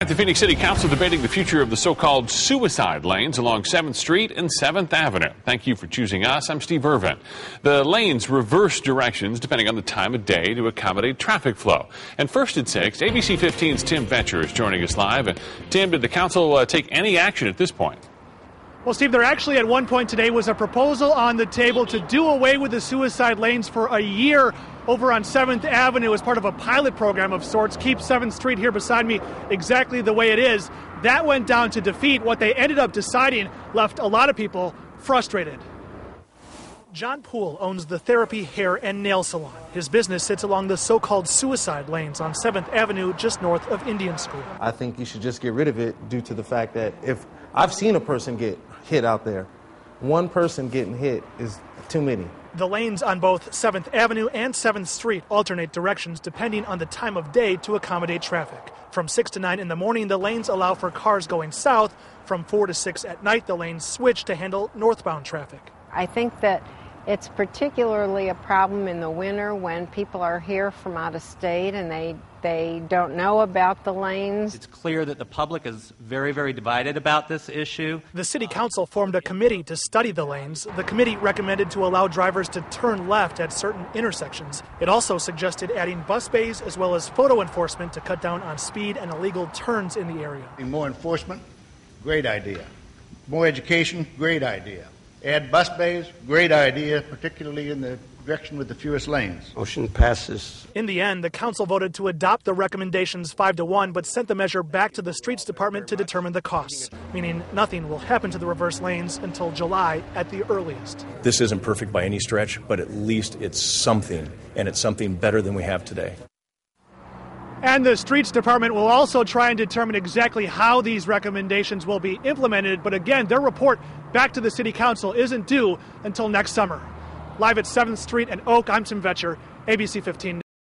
Tonight, the Phoenix City Council debating the future of the so-called suicide lanes along 7th Street and 7th Avenue. Thank you for choosing us. I'm Steve Irvin. The lanes reverse directions depending on the time of day to accommodate traffic flow. And first at 6, ABC 15's Tim Vetcher is joining us live. And Tim, did the council take any action at this point? Well, Steve, there actually at one point today was a proposal on the table to do away with the suicide lanes for a year over on 7th Avenue as part of a pilot program of sorts. Keep 7th Street here beside me exactly the way it is. That went down to defeat. What they ended up deciding left a lot of people frustrated. John Poole owns the Therapy Hair and Nail Salon. His business sits along the so-called suicide lanes on 7th Avenue just north of Indian School. I think you should just get rid of it due to the fact that if I've seen a person get hit out there, one person getting hit is too many. The lanes on both 7th Avenue and 7th Street alternate directions depending on the time of day to accommodate traffic. From 6 to 9 in the morning, the lanes allow for cars going south. From 4 to 6 at night, the lanes switch to handle northbound traffic. I think that it's particularly a problem in the winter when people are here from out of state and they don't know about the lanes. It's clear that the public is very, very divided about this issue. The city council formed a committee to study the lanes. The committee recommended to allow drivers to turn left at certain intersections. It also suggested adding bus bays as well as photo enforcement to cut down on speed and illegal turns in the area. More enforcement, great idea. More education, great idea. Add bus bays, great idea, particularly in the direction with the fewest lanes. Motion passes. In the end, the council voted to adopt the recommendations 5-1, but sent the measure back to the Streets Department to determine the costs, meaning nothing will happen to the reverse lanes until July at the earliest. This isn't perfect by any stretch, but at least it's something, and it's something better than we have today. And the Streets Department will also try and determine exactly how these recommendations will be implemented. But again, their report back to the City Council isn't due until next summer. Live at 7th Street and Oak, I'm Tim Vetcher, ABC 15 News.